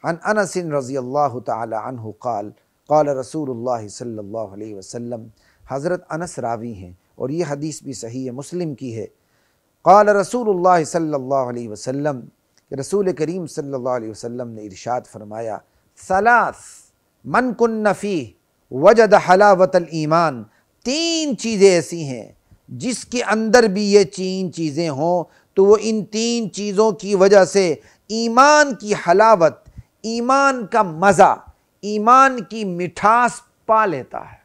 عن انس رضی اللہ تعالی عنہ قال قال رسول اللہ صلی اللہ علیہ وسلم، حضرت انس راوی ہیں اور یہ حدیث بھی صحیح مسلم کی ہے۔ قال رسول اللہ صلی اللہ علیہ وسلم، کہ رسول کریم صلی اللہ علیہ وسلم نے ارشاد فرمایا، ثلاث من کن فیہ وجد حلاوت الایمان، تین چیزیں ایسی ہیں جس کے اندر بھی یہ تین چیزیں ہوں تو وہ ان تین چیزوں کی وجہ سے ایمان کی حلاوت، ایمان کا مزہ، ایمان کی مٹھاس پا لیتا ہے۔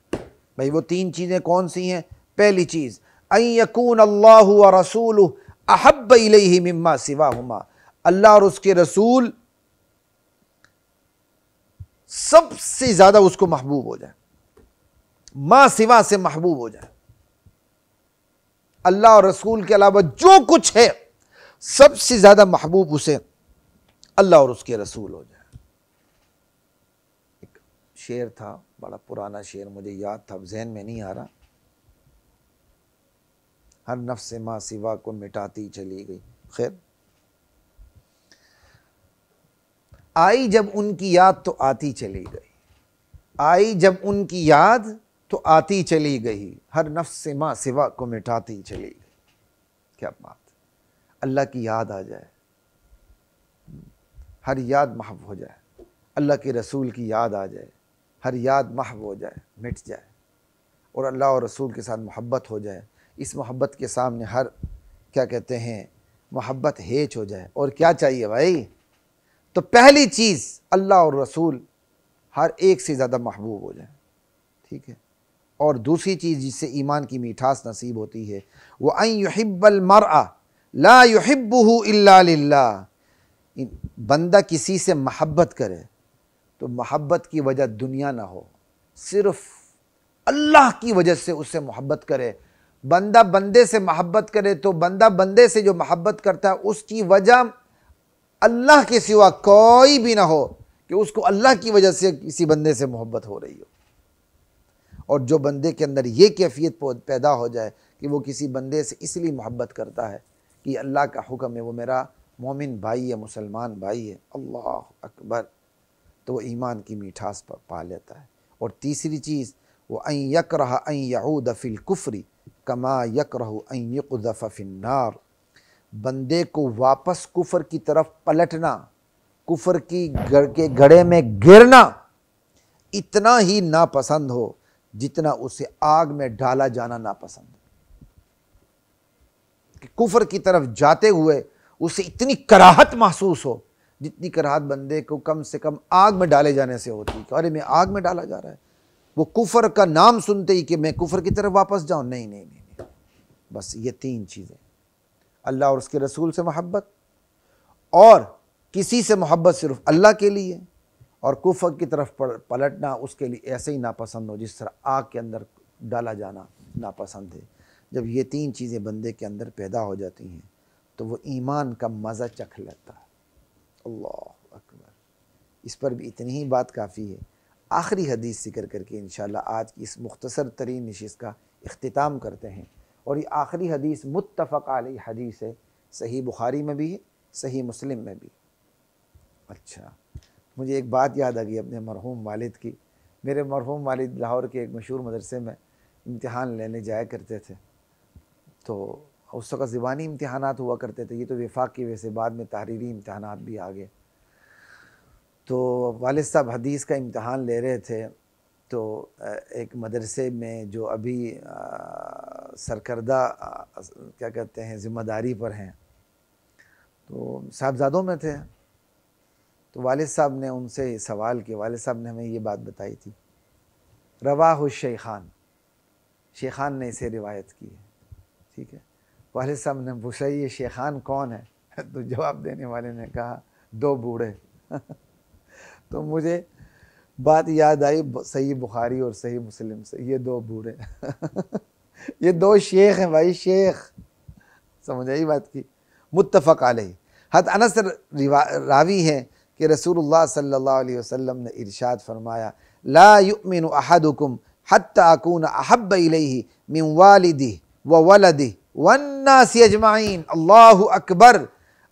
بھئی وہ تین چیزیں کون سی ہیں؟ پہلی چیز ان یکون اللہ ورسولہ احب الیہ مما سواہما، اللہ اور اس کے رسول سب سے زیادہ اس کو محبوب ہو جائے، ما سوا سے محبوب ہو جائے، اللہ اور رسول کے علاوہ جو کچھ ہے سب سے زیادہ محبوب اسے اللہ اور اس کے رسول ہو جائے۔ ایک شعر تھا، بڑا پرانا شعر، مجھے یاد تھا، ذہن میں نہیں آ رہا، ہر نفس ما سوا کو مٹاتی چلی گئی، خیر، آئی جب ان کی یاد تو آتی چلی گئی، آئی جب ان کی یاد تو آتی چلی گئی، ہر نفس سے ما سوا کو مٹاتی چلی گئی۔ کیا بات، اللہ کی یاد آ جائے، ہر یاد محو ہو جائے، اللہ کے رسول کی یاد آ جائے، ہر یاد محو ہو جائے، مٹ جائے، اور اللہ اور رسول کے ساتھ محبت ہو جائے، اس محبت کے سامنے ہر کیا کہتے ہیں محبت ہیچ ہو جائے۔ اور کیا چاہیے بھائی؟ تو پہلی چیز اللہ اور رسول ہر ایک سے زیادہ محبوب ہو جائے، ٹھیک ہے؟ اور دوسری چیز جس سے ایمان کی میٹھاس نصیب ہوتی ہے، وَأَن يُحِبَّ الْمَرْءَ لَا يُحِبُّهُ إِلَّا لِلَّهِ، بندہ کسی سے محبت کرے تو محبت کی وجہ دنیا نہ ہو، صرف اللہ کی وجہ سے اس سے محبت کرے۔ بندہ بندے سے محبت کرے تو بندہ بندے سے جو محبت کرتا ہے اس کی وجہ اللہ کے سوا کوئی بھی نہ ہو، کہ اس کو اللہ کی وجہ سے کسی بندے سے محبت ہو رہی ہو۔ اور جو بندے کے اندر یہ کیفیت پیدا ہو جائے کہ وہ کسی بندے سے اس لیے محبت کرتا ہے کہ یہ اللہ کا حکم ہے، وہ میرا مومن بھائی ہے، مسلمان بھائی ہے، اللہ اکبر، تو وہ ایمان کی میٹھاس پا لیتا ہے۔ اور تیسری چیز وَأَن يَكْرَهَ أَن يَعُودَ فِي الْكُفْرِ كَمَا يَكْرَهُ أَن يُقْذَفَ فِي النَّارِ، بندے کو واپس کفر کی طرف پلٹنا، کفر کی کے گڑھے میں گرنا اتنا ہی ناپسند ہو جتنا اسے آگ میں ڈالا جانا ناپسند ہے۔ کہ کفر کی طرف جاتے ہوئے اسے اتنی کراہت محسوس ہو جتنی کراہت بندے کو کم سے کم آگ میں ڈالے جانے سے ہوتی ہے، کہ ارے میں آگ میں ڈالا جا رہا ہے، وہ کفر کا نام سنتے ہی کہ میں کفر کی طرف واپس جاؤں، نہیں نہیں نہیں، بس یہ تین چیزیں، اللہ اور اس کے رسول سے محبت، اور کسی سے محبت صرف اللہ کے لیے، اور کفر کی طرف پلٹنا اس کے لیے ایسے ہی ناپسند ہو جس طرح آگ کے اندر ڈالا جانا ناپسند ہے۔ جب یہ تین چیزیں بندے کے اندر پیدا ہو جاتی ہیں تو وہ ایمان کا مزہ چکھ لیتا ہے۔ اللہ اکبر، اس پر بھی اتنی ہی بات کافی ہے۔ آخری حدیث ذکر کر کے انشاءاللہ آج کی اس مختصر ترین نشست کا اختتام کرتے ہیں، اور یہ آخری حدیث متفق علیہ حدیث ہے، صحیح بخاری میں بھی ہے، صحیح مسلم میں بھی۔ اچھا، مجھے ایک بات یاد آ گئی اپنے مرحوم والد کی۔ میرے مرحوم والد لاہور کے ایک مشہور مدرسے میں امتحان لینے جایا کرتے تھے، تو اس وقت زبانی امتحانات ہوا کرتے تھے، یہ تو وفاق کی وجہ سے بعد میں تحریری امتحانات بھی آ گئے۔ تو والد صاحب حدیث کا امتحان لے رہے تھے، تو ایک مدرسے میں جو ابھی سرکردہ کیا کہتے ہیں ذمہ داری پر ہیں، تو صاحبزادوں میں تھے، تو والد صاحب نے ان سے سوال کیا، والد صاحب نے ہمیں یہ بات بتائی تھی، رواہ الشیخان، شیخان نے اسے روایت کی ہے، ٹھیک ہے۔ والد صاحب نے پوچھا یہ شیخان کون ہے؟ تو جواب دینے والے نے کہا دو بوڑھے۔ تو مجھے بات یاد آئی صحیح بخاری اور صحیح مسلم سے، یہ دو بوڑھے یہ دو شیخ ہیں بھائی، شیخ، سمجھ آئی بات کی؟ متفق علیہ۔ حضرت انس راوی ہیں کہ رسول اللہ صلی اللہ علیہ وسلم نے ارشاد فرمایا، لا یؤمن احدکم حتی اکون احب الیہ من والدہ وولدہ والناس اجمعین۔ اللہ اکبر،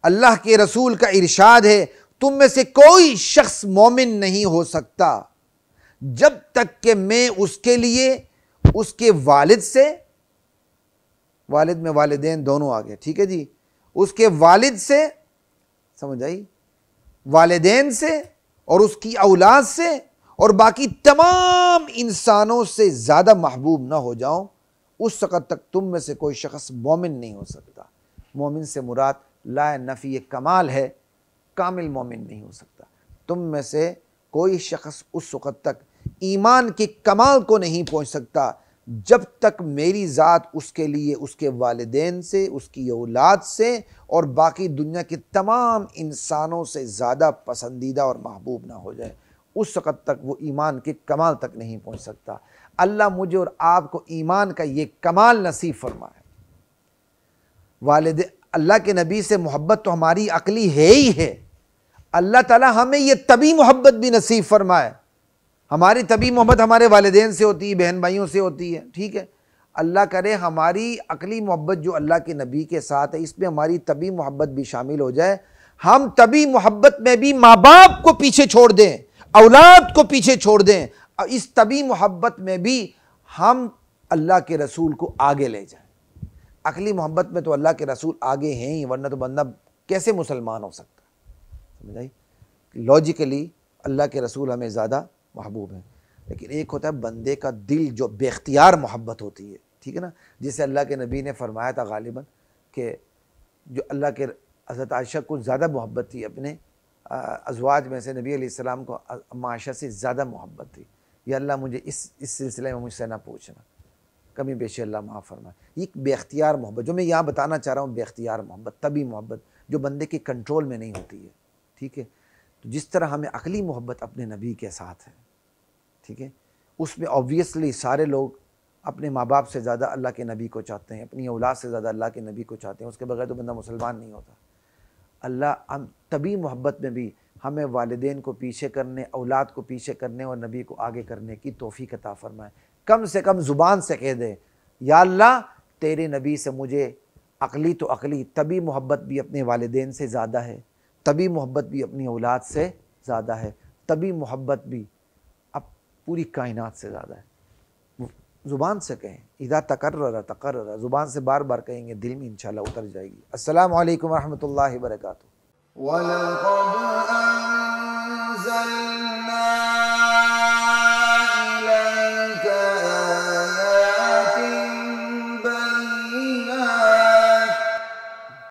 اللہ کے رسول کا ارشاد ہے تم میں سے کوئی شخص مومن نہیں ہو سکتا جب تک کہ میں اس کے لیے اس کے والد سے، والد میں والدین دونوں آ گئے، ٹھیک ہے جی، اس کے والد سے، سمجھ آئی، والدین سے اور اس کی اولاد سے اور باقی تمام انسانوں سے زیادہ محبوب نہ ہو جاؤں، اس وقت تک تم میں سے کوئی شخص مومن نہیں ہو سکتا۔ مومن سے مراد لا نفی کمال ہے، کامل مومن نہیں ہو سکتا۔ تم میں سے کوئی شخص اس وقت تک ایمان کے کمال کو نہیں پہنچ سکتا جب تک میری ذات اس کے لیے اس کے والدین سے، اس کی اولاد سے اور باقی دنیا کے تمام انسانوں سے زیادہ پسندیدہ اور محبوب نہ ہو جائے، اس وقت تک وہ ایمان کے کمال تک نہیں پہنچ سکتا۔ اللہ مجھے اور آپ کو ایمان کا یہ کمال نصیب فرمائے۔ اللہ کے نبی سے محبت تو ہماری عقلی ہے ہی ہے، اللہ تعالی ہمیں یہ طبی محبت بھی نصیب فرمائے۔ ہماری طبی محبت ہمارے والدین سے ہوتی ہے، بہن بھائیوں سے ہوتی ہے، ٹھیک ہے، اللہ کرے ہماری عقلی محبت جو اللہ کے نبی کے ساتھ ہے اس میں ہماری طبی محبت بھی شامل ہو جائے۔ ہم طبی محبت میں بھی ماں باپ کو پیچھے چھوڑ دیں، اولاد کو پیچھے چھوڑ دیں، اور اس طبی محبت میں بھی ہم اللہ کے رسول کو آگے لے جائیں۔ عقلی محبت میں تو اللہ کے رسول آگے ہیں ہی، ورنہ تو بندہ کیسے مسلمان ہو سکتا ہے، سمجھ آئی؟ لاجیکلی اللہ کے رسول ہمیں زیادہ محبوب ہیں، لیکن ایک ہوتا ہے بندے کا دل جو بے اختیار محبت ہوتی ہے، ٹھیک ہے نا، جسے اللہ کے نبی نے فرمایا تھا غالباً کہ جو اللہ کے حضرت عائشہ کو زیادہ محبت تھی، اپنے ازواج میں سے نبی علیہ السلام کو عائشہ سے زیادہ محبت تھی، یا اللہ مجھے اس سلسلے میں مجھ سے نہ پوچھنا، کمی بیشی اللہ معاف فرمائے۔ یہ بے اختیار محبت جو میں یہاں بتانا چاہ رہا ہوں، بے اختیار محبت، طبی محبت جو بندے کے کنٹرول میں نہیں ہوتی ہے، ٹھیک ہے، تو جس طرح ہمیں عقلی محبت اپنے نبی کے ساتھ ہے، ٹھیک ہے، اس میں آبویسلی سارے لوگ اپنے ماں باپ سے زیادہ اللہ کے نبی کو چاہتے ہیں، اپنی اولاد سے زیادہ اللہ کے نبی کو چاہتے ہیں، اس کے بغیر تو بندہ مسلمان نہیں ہوتا۔ اللہ ہم طبی محبت میں بھی ہمیں والدین کو پیچھے کرنے، اولاد کو پیچھے کرنے اور نبی کو آگے کرنے کی توفیق عطا فرمائے۔ کم سے کم زبان سے کہہ دے یا اللہ تیرے نبی سے مجھے عقلی تو عقلی، طبی محبت بھی اپنے والدین سے زیادہ ہے، طبی محبت بھی اپنی اولاد سے زیادہ ہے، طبی محبت بھی اب پوری کائنات سے زیادہ ہے۔ زبان سے کہیں، اذا تقرر تقرر، زبان سے بار بار کہیں گے دل میں انشاءاللہ اتر جائے گی۔ السلام علیکم ورحمۃ اللہ وبرکاتہ۔ وَلَقَدْ أَنزَلْنَا